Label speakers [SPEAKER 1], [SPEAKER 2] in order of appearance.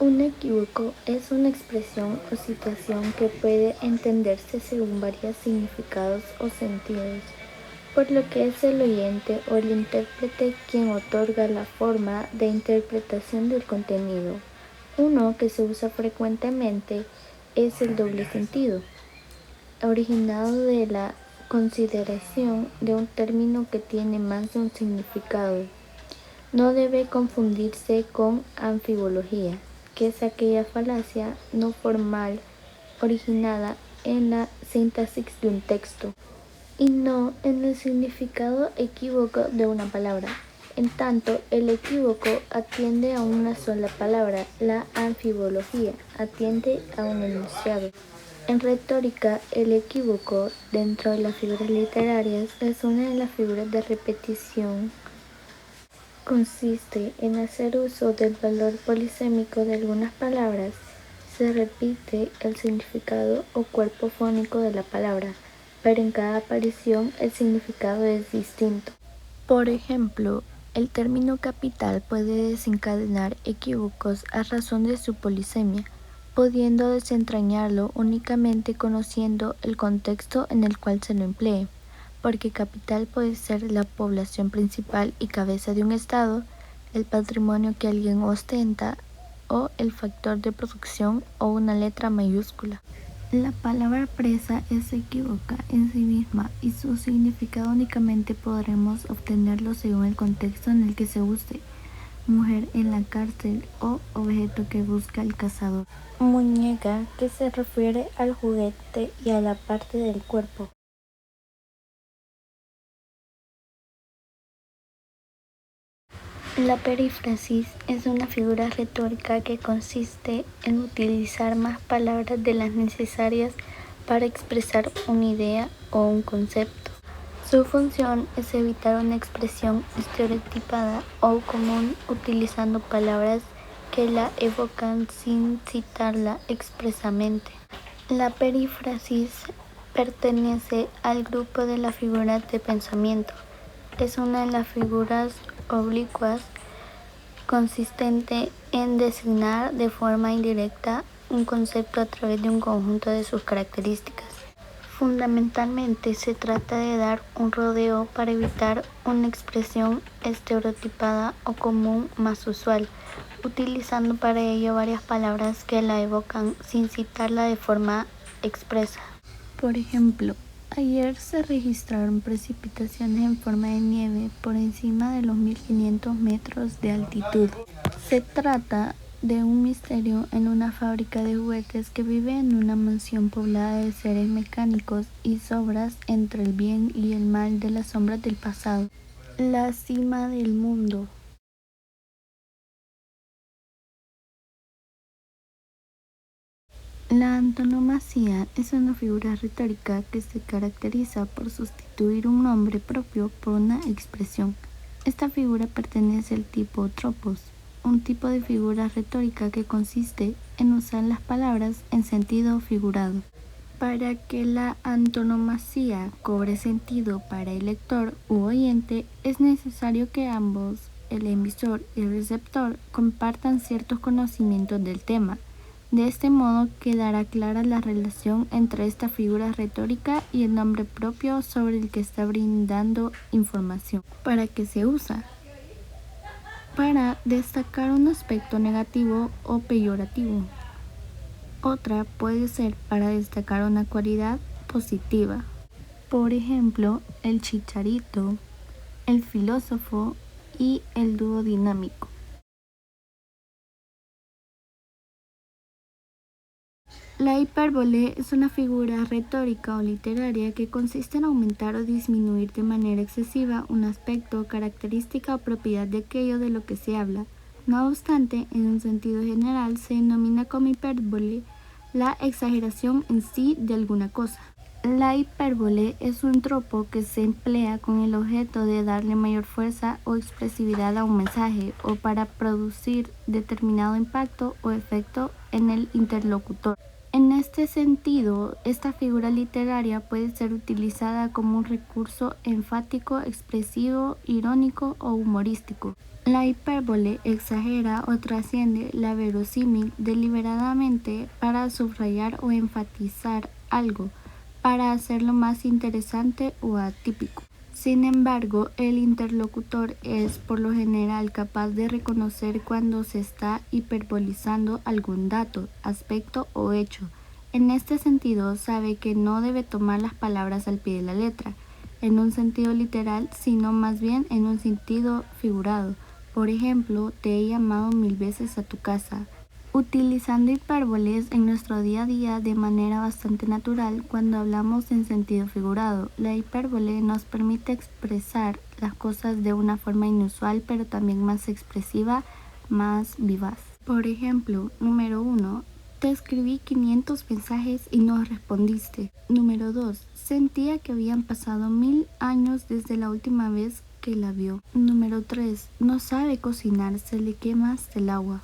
[SPEAKER 1] Un equívoco es una expresión o situación que puede entenderse según varios significados o sentidos, por lo que es el oyente o el intérprete quien otorga la forma de interpretación del contenido. Uno que se usa frecuentemente es el doble sentido, originado de la consideración de un término que tiene más de un significado. No debe confundirse con anfibología, que es aquella falacia no formal originada en la sintaxis de un texto y no en el significado equívoco de una palabra. En tanto, el equívoco atiende a una sola palabra, la anfibología atiende a un enunciado. En retórica, el equívoco dentro de las figuras literarias es una de las figuras de repetición. Consiste en hacer uso del valor polisémico de algunas palabras. Se repite el significado o cuerpo fónico de la palabra, pero en cada aparición el significado es distinto. Por ejemplo, el término capital puede desencadenar equívocos a razón de su polisemia, pudiendo desentrañarlo únicamente conociendo el contexto en el cual se lo emplee, porque capital puede ser la población principal y cabeza de un estado, el patrimonio que alguien ostenta, o el factor de producción o una letra mayúscula. La palabra presa es equívoca en sí misma y su significado únicamente podremos obtenerlo según el contexto en el que se use. Mujer en la cárcel o objeto que busca el cazador. Muñeca, que se refiere al juguete y a la parte del cuerpo. La perífrasis es una figura retórica que consiste en utilizar más palabras de las necesarias para expresar una idea o un concepto. Su función es evitar una expresión estereotipada o común utilizando palabras que la evocan sin citarla expresamente. La perífrasis pertenece al grupo de las figuras de pensamiento. Es una de las figuras oblicuas consistente en designar de forma indirecta un concepto a través de un conjunto de sus características. Fundamentalmente se trata de dar un rodeo para evitar una expresión estereotipada o común más usual, utilizando para ello varias palabras que la evocan sin citarla de forma expresa. Por ejemplo, ayer se registraron precipitaciones en forma de nieve por encima de los 1500 metros de altitud. Se trata de un misterio en una fábrica de juguetes que vive en una mansión poblada de seres mecánicos y sobras entre el bien y el mal de las sombras del pasado. La cima del mundo. La antonomasia es una figura retórica que se caracteriza por sustituir un nombre propio por una expresión. Esta figura pertenece al tipo tropos, un tipo de figura retórica que consiste en usar las palabras en sentido figurado. Para que la antonomasia cobre sentido para el lector u oyente, es necesario que ambos, el emisor y el receptor, compartan ciertos conocimientos del tema. De este modo quedará clara la relación entre esta figura retórica y el nombre propio sobre el que está brindando información. ¿Para qué se usa? Para destacar un aspecto negativo o peyorativo. Otra puede ser para destacar una cualidad positiva. Por ejemplo, el chicharito, el filósofo y el dúo dinámico. La hipérbole es una figura retórica o literaria que consiste en aumentar o disminuir de manera excesiva un aspecto, característica o propiedad de aquello de lo que se habla. No obstante, en un sentido general se denomina como hipérbole la exageración en sí de alguna cosa. La hipérbole es un tropo que se emplea con el objeto de darle mayor fuerza o expresividad a un mensaje o para producir determinado impacto o efecto en el interlocutor. En este sentido, esta figura literaria puede ser utilizada como un recurso enfático, expresivo, irónico o humorístico. La hipérbole exagera o trasciende la verosímil deliberadamente para subrayar o enfatizar algo, para hacerlo más interesante o atípico. Sin embargo, el interlocutor es por lo general capaz de reconocer cuando se está hiperbolizando algún dato, aspecto o hecho. En este sentido, sabe que no debe tomar las palabras al pie de la letra, en un sentido literal, sino más bien en un sentido figurado. Por ejemplo, te he llamado 1000 veces a tu casa. Utilizando hipérboles en nuestro día a día de manera bastante natural cuando hablamos en sentido figurado. La hipérbole nos permite expresar las cosas de una forma inusual, pero también más expresiva, más vivaz. Por ejemplo, número 1. Te escribí 500 mensajes y no respondiste. Número 2. Sentía que habían pasado 1000 años desde la última vez que la vio. Número 3. No sabe cocinar, se le quema hasta el agua.